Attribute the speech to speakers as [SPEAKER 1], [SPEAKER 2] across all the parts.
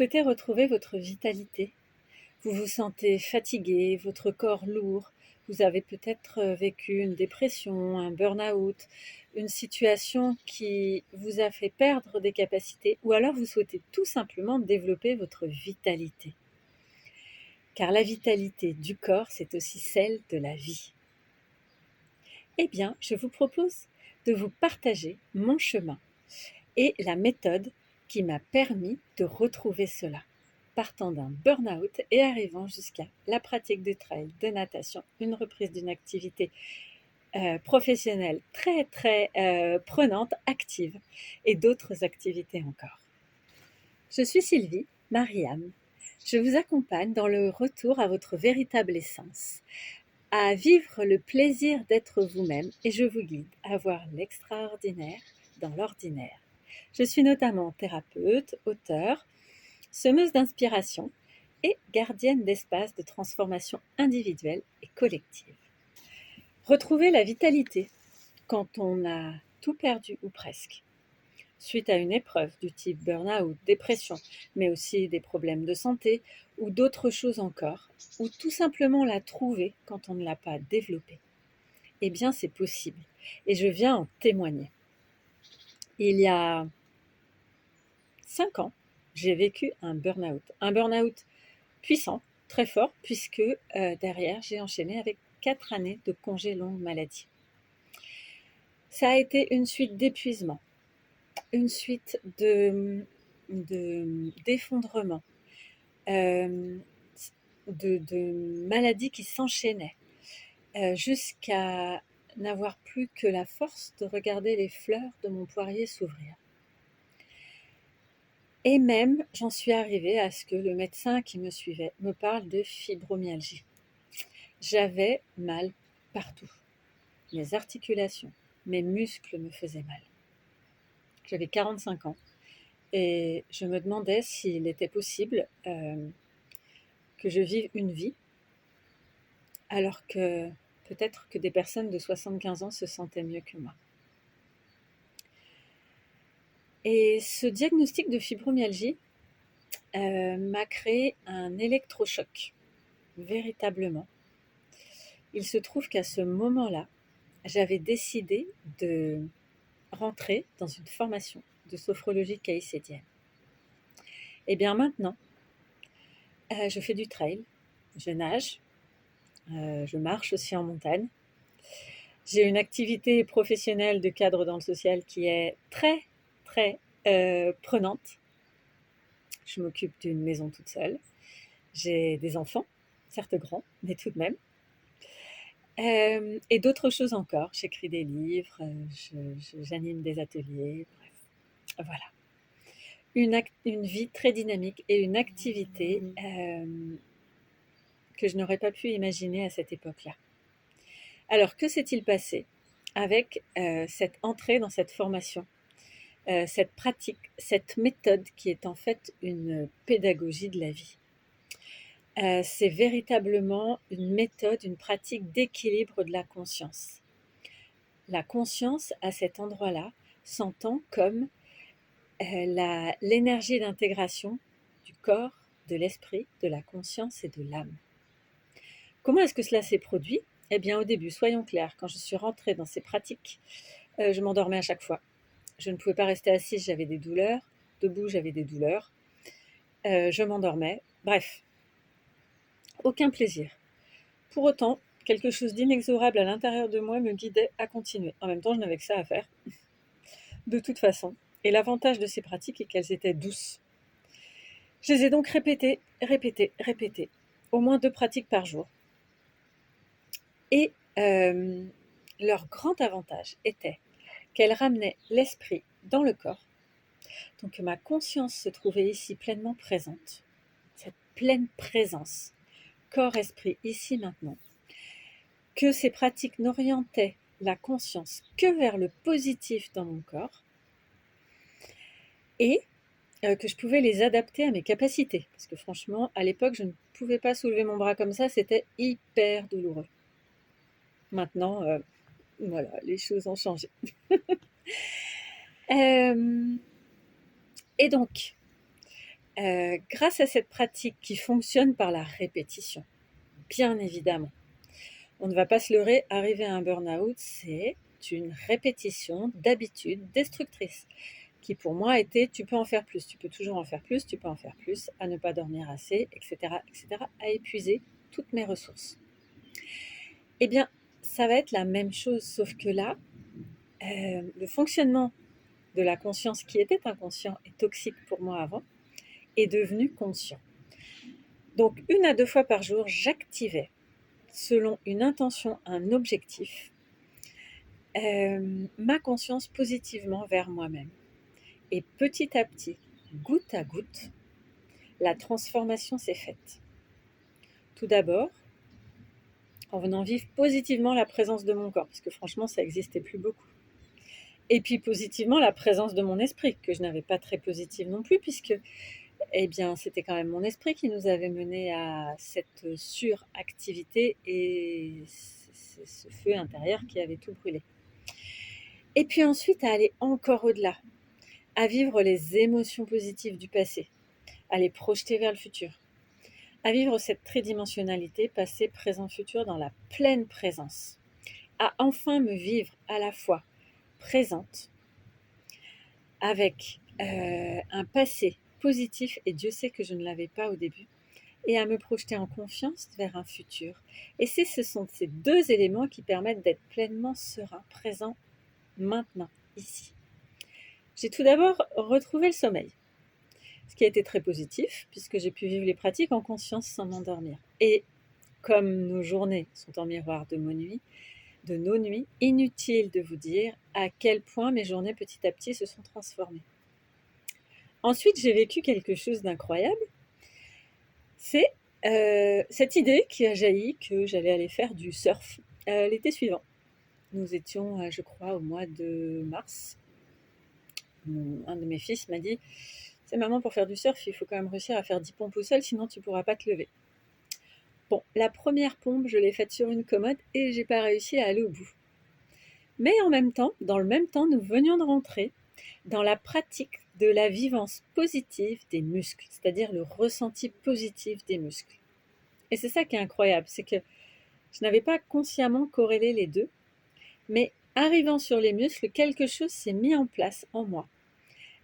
[SPEAKER 1] souhaitez retrouver votre vitalité. Vous vous sentez fatigué, votre corps lourd, vous avez peut-être vécu une dépression, un burn-out, une situation qui vous a fait perdre des capacités, ou alors vous souhaitez tout simplement développer votre vitalité. Car la vitalité du corps, c'est aussi celle de la vie. Eh bien, je vous propose de vous partager mon chemin et la méthode qui m'a permis de retrouver cela, partant d'un burn-out et arrivant jusqu'à la pratique du trail, de natation, une reprise d'une activité professionnelle très prenante, active, et d'autres activités encore. Je suis Sylvie, Marie-Âme. Je vous accompagne dans le retour à votre véritable essence, à vivre le plaisir d'être vous-même, et je vous guide à voir l'extraordinaire dans l'ordinaire. Je suis notamment thérapeute, auteure, semeuse d'inspiration et gardienne d'espaces de transformation individuelle et collective. Retrouver la vitalité quand on a tout perdu ou presque, suite à une épreuve du type burn-out, dépression, mais aussi des problèmes de santé ou d'autres choses encore, ou tout simplement la trouver quand on ne l'a pas développée. Eh bien, c'est possible et je viens en témoigner. Il y a 5 ans, j'ai vécu un burn-out. Un burn-out puissant, très fort, puisque derrière, j'ai enchaîné avec 4 années de congé longue maladie. Ça a été une suite d'épuisement, une suite d'effondrement, de maladies qui s'enchaînaient, jusqu'à n'avoir plus que la force de regarder les fleurs de mon poirier s'ouvrir. Et même, j'en suis arrivée à ce que le médecin qui me suivait me parle de fibromyalgie. J'avais mal partout. Mes articulations, mes muscles me faisaient mal. J'avais 45 ans et je me demandais s'il était possible que je vive une vie alors que peut-être que des personnes de 75 ans se sentaient mieux que moi. Et ce diagnostic de fibromyalgie m'a créé un électrochoc, véritablement. Il se trouve qu'à ce moment-là, j'avais décidé de rentrer dans une formation de sophrologie caïcédienne. Et bien maintenant, je fais du trail, je nage, je marche aussi en montagne. J'ai une activité professionnelle de cadre dans le social qui est très prenante. Je m'occupe d'une maison toute seule. J'ai des enfants, certes grands, mais tout de même. Et d'autres choses encore. J'écris des livres, j'anime des ateliers, bref. Voilà. Une vie très dynamique et une activité que je n'aurais pas pu imaginer à cette époque-là. Alors, que s'est-il passé avec cette entrée dans cette formation, cette pratique, cette méthode qui est en fait une pédagogie de la vie? C'est véritablement une méthode, une pratique d'équilibre de la conscience. La conscience, à cet endroit-là, s'entend comme l'énergie d'intégration du corps, de l'esprit, de la conscience et de l'âme. Comment est-ce que cela s'est produit? Eh bien, au début, soyons clairs, quand je suis rentrée dans ces pratiques, je m'endormais à chaque fois. Je ne pouvais pas rester assise, j'avais des douleurs. Debout, j'avais des douleurs. Je m'endormais. Bref, aucun plaisir. Pour autant, quelque chose d'inexorable à l'intérieur de moi me guidait à continuer. En même temps, je n'avais que ça à faire, de toute façon. Et l'avantage de ces pratiques est qu'elles étaient douces. Je les ai donc répétées, au moins 2 pratiques par jour. Et leur grand avantage était qu'elles ramenaient l'esprit dans le corps, donc ma conscience se trouvait ici pleinement présente, cette pleine présence, corps-esprit, ici maintenant, que ces pratiques n'orientaient la conscience que vers le positif dans mon corps, et que je pouvais les adapter à mes capacités. Parce que franchement, à l'époque, je ne pouvais pas soulever mon bras comme ça, c'était hyper douloureux. Maintenant, voilà, les choses ont changé. Et donc, Grâce à cette pratique qui fonctionne par la répétition, bien évidemment. On ne va pas se leurrer, arriver à un burn-out, c'est une répétition d'habitudes destructrices qui pour moi était tu peux en faire plus, tu peux toujours en faire plus, tu peux en faire plus, à ne pas dormir assez, etc., etc., à épuiser toutes mes ressources. Eh bien, ça va être la même chose, sauf que là, le fonctionnement de la conscience qui était inconscient et toxique pour moi avant est devenu conscient. Donc, 1 à 2 fois par jour, j'activais, selon une intention, un objectif, ma conscience positivement vers moi-même. Et petit à petit, goutte à goutte, la transformation s'est faite. Tout d'abord, en venant vivre positivement la présence de mon corps, parce que franchement, ça n'existait plus beaucoup. Et puis positivement, la présence de mon esprit, que je n'avais pas très positive non plus, puisque eh bien, c'était quand même mon esprit qui nous avait mené à cette suractivité et ce feu intérieur qui avait tout brûlé. Et puis ensuite, à aller encore au-delà, à vivre les émotions positives du passé, à les projeter vers le futur, à vivre cette tridimensionnalité passé, présent, futur dans la pleine présence, à enfin me vivre à la fois présente, avec un passé positif, et Dieu sait que je ne l'avais pas au début, et à me projeter en confiance vers un futur. Et ce sont ces 2 éléments qui permettent d'être pleinement serein, présent, maintenant, ici. J'ai tout d'abord retrouvé le sommeil, ce qui a été très positif, puisque j'ai pu vivre les pratiques en conscience sans m'endormir. Et comme nos journées sont en miroir de nos nuits, inutile de vous dire à quel point mes journées petit à petit se sont transformées. Ensuite, j'ai vécu quelque chose d'incroyable. C'est cette idée qui a jailli que j'allais aller faire du surf l'été suivant. Nous étions, je crois, au mois de mars. Un de mes fils m'a dit « C'est maman, pour faire du surf, il faut quand même réussir à faire 10 pompes au sol, sinon tu ne pourras pas te lever. » Bon, la première pompe, je l'ai faite sur une commode et j'ai pas réussi à aller au bout. Mais en même temps, dans le même temps, nous venions de rentrer dans la pratique de la vivance positive des muscles, c'est-à-dire le ressenti positif des muscles. Et c'est ça qui est incroyable, c'est que je n'avais pas consciemment corrélé les deux, mais arrivant sur les muscles, quelque chose s'est mis en place en moi.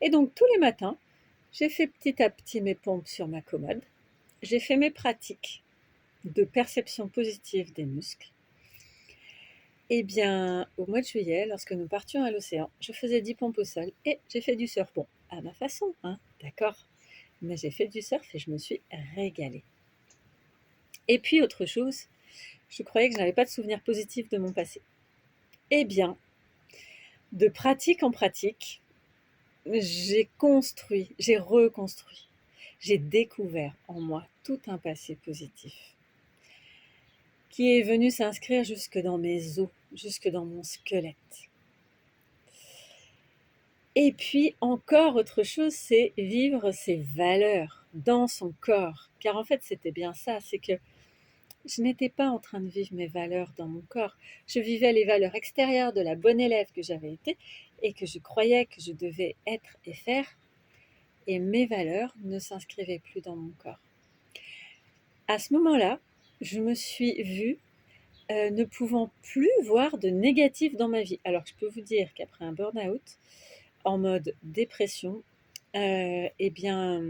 [SPEAKER 1] Et donc tous les matins, j'ai fait petit à petit mes pompes sur ma commode, j'ai fait mes pratiques de perception positive des muscles. Eh bien, au mois de juillet, lorsque nous partions à l'océan, je faisais 10 pompes au sol et j'ai fait du surf. Bon, à ma façon, hein, d'accord. Mais j'ai fait du surf et je me suis régalée. Et puis autre chose, je croyais que je n'avais pas de souvenirs positifs de mon passé. Eh bien, de pratique en pratique, j'ai construit, j'ai reconstruit, j'ai découvert en moi tout un passé positif qui est venu s'inscrire jusque dans mes os, jusque dans mon squelette. Et puis encore autre chose, c'est vivre ses valeurs dans son corps. Car en fait, c'était bien ça, c'est que je n'étais pas en train de vivre mes valeurs dans mon corps. Je vivais les valeurs extérieures de la bonne élève que j'avais été et que je croyais que je devais être et faire. Et mes valeurs ne s'inscrivaient plus dans mon corps. À ce moment-là, je me suis vue ne pouvant plus voir de négatif dans ma vie. Alors que je peux vous dire qu'après un burn-out, en mode dépression, eh bien,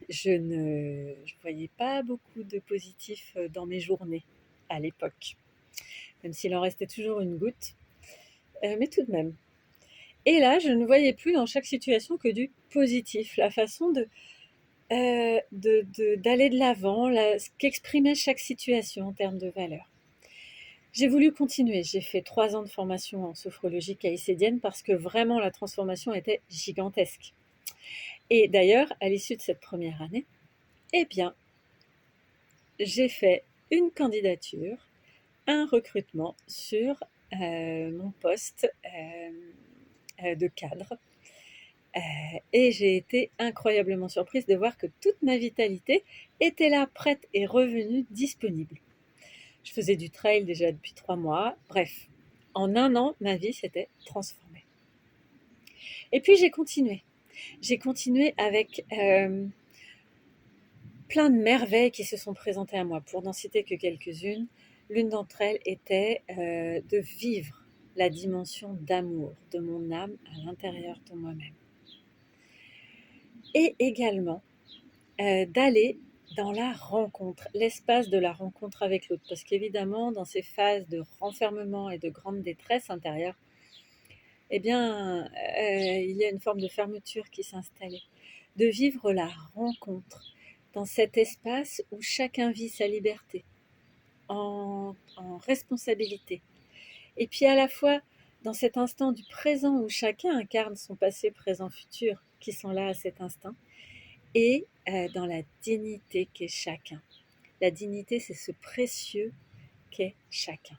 [SPEAKER 1] je ne voyais pas beaucoup de positif dans mes journées à l'époque, même s'il en restait toujours une goutte, mais tout de même. Et là, je ne voyais plus dans chaque situation que du positif, la façon d'aller de l'avant, ce qu'exprimait chaque situation en termes de valeur. J'ai voulu continuer, j'ai fait 3 ans de formation en sophrologie caïcédienne parce que vraiment la transformation était gigantesque. Et d'ailleurs, à l'issue de cette première année, eh bien, j'ai fait une candidature, un recrutement sur mon poste de cadre. Et j'ai été incroyablement surprise de voir que toute ma vitalité était là, prête et revenue, disponible. Je faisais du trail déjà depuis 3 mois. Bref, en 1 an, ma vie s'était transformée. Et puis j'ai continué. J'ai continué avec plein de merveilles qui se sont présentées à moi. Pour n'en citer que quelques-unes, l'une d'entre elles était de vivre la dimension d'amour de mon âme à l'intérieur de moi-même. Et également d'aller dans la rencontre, l'espace de la rencontre avec l'autre. Parce qu'évidemment, dans ces phases de renfermement et de grande détresse intérieure, eh bien, il y a une forme de fermeture qui s'installait. De vivre la rencontre dans cet espace où chacun vit sa liberté, en responsabilité. Et puis à la fois, dans cet instant du présent où chacun incarne son passé, présent, futur, qui sont là à cet instant, et dans la dignité qu'est chacun. La dignité, c'est ce précieux qu'est chacun.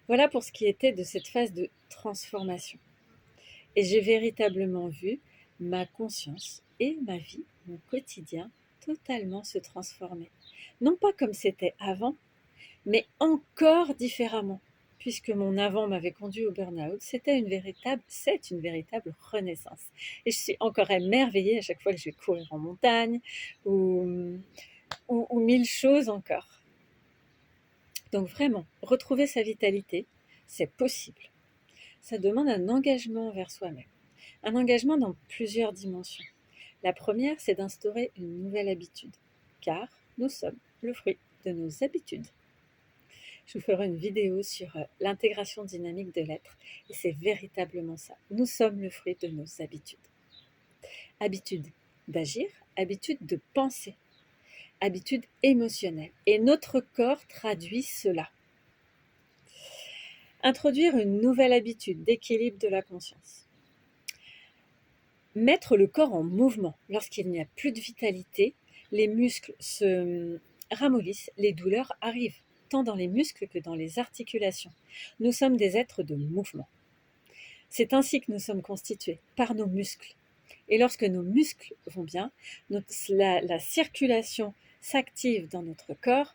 [SPEAKER 1] Voilà pour ce qui était de cette phase de transformation. Et j'ai véritablement vu ma conscience et ma vie, mon quotidien, totalement se transformer. Non pas comme c'était avant, mais encore différemment. Puisque mon avant m'avait conduit au burn-out, c'est une véritable renaissance. Et je suis encore émerveillée à chaque fois que je vais courir en montagne ou mille choses encore. Donc vraiment, retrouver sa vitalité, c'est possible. Ça demande un engagement vers soi-même. Un engagement dans plusieurs dimensions. La première, c'est d'instaurer une nouvelle habitude, car nous sommes le fruit de nos habitudes. Je vous ferai une vidéo sur l'intégration dynamique de l'être, et c'est véritablement ça. Nous sommes le fruit de nos habitudes. Habitude d'agir, habitude de penser, habitude émotionnelle. Et notre corps traduit cela. Introduire une nouvelle habitude d'équilibre de la conscience. Mettre le corps en mouvement. Lorsqu'il n'y a plus de vitalité, les muscles se ramollissent, les douleurs arrivent, tant dans les muscles que dans les articulations. Nous sommes des êtres de mouvement. C'est ainsi que nous sommes constitués, par nos muscles. Et lorsque nos muscles vont bien, la circulation s'active dans notre corps,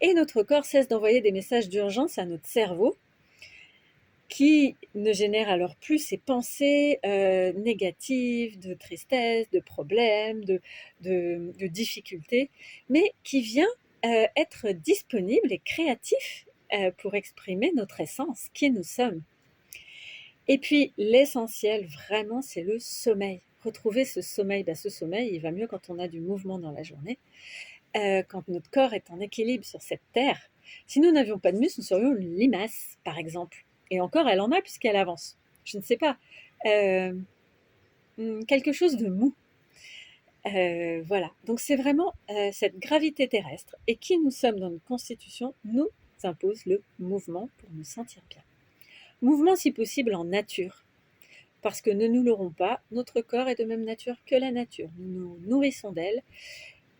[SPEAKER 1] et notre corps cesse d'envoyer des messages d'urgence à notre cerveau, qui ne génère alors plus ces pensées négatives, de tristesse, de problèmes, de difficultés, mais qui vient être disponible et créatif pour exprimer notre essence, qui nous sommes. Et puis l'essentiel, vraiment, c'est le sommeil. Retrouver ce sommeil, ce sommeil, il va mieux quand on a du mouvement dans la journée, quand notre corps est en équilibre sur cette terre. Si nous n'avions pas de muscles, nous serions une limace, par exemple. Et encore, elle en a puisqu'elle avance. Je ne sais pas. Quelque chose de mou. Voilà. Donc c'est vraiment cette gravité terrestre. Et qui nous sommes dans notre constitution nous impose le mouvement pour nous sentir bien. Mouvement si possible en nature. Parce que ne nous l'aurons pas, notre corps est de même nature que la nature. Nous nous nourrissons d'elle.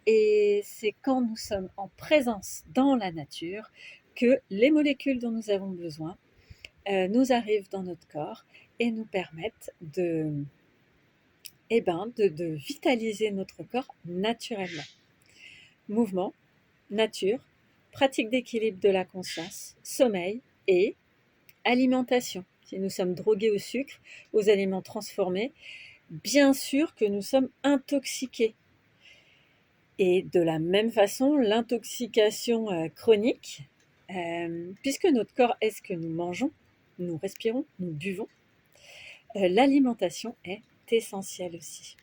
[SPEAKER 1] Et c'est quand nous sommes en présence dans la nature que les molécules dont nous avons besoin nous arrivent dans notre corps et nous permettent de vitaliser notre corps naturellement. Mouvement, nature, pratique d'équilibre de la conscience, sommeil et alimentation. Si nous sommes drogués au sucre, aux aliments transformés, bien sûr que nous sommes intoxiqués. Et de la même façon, l'intoxication chronique, puisque notre corps est ce que nous mangeons, nous respirons, nous buvons, l'alimentation est essentielle aussi.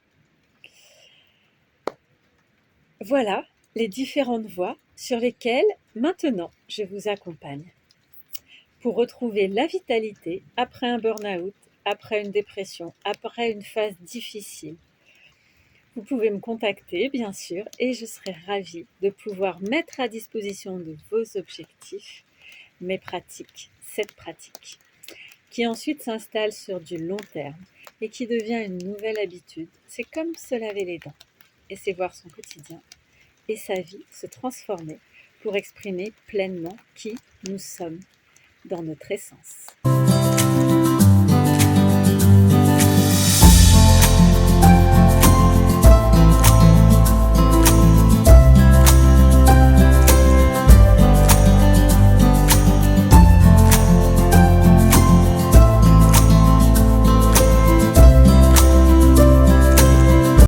[SPEAKER 1] Voilà les différentes voies sur lesquelles maintenant je vous accompagne pour retrouver la vitalité après un burn-out, après une dépression, après une phase difficile. Vous pouvez me contacter, bien sûr, et je serai ravie de pouvoir mettre à disposition de vos objectifs mes pratiques, cette pratique, qui ensuite s'installe sur du long terme et qui devient une nouvelle habitude. C'est comme se laver les dents, et c'est voir son quotidien et sa vie se transformer pour exprimer pleinement qui nous sommes dans notre essence.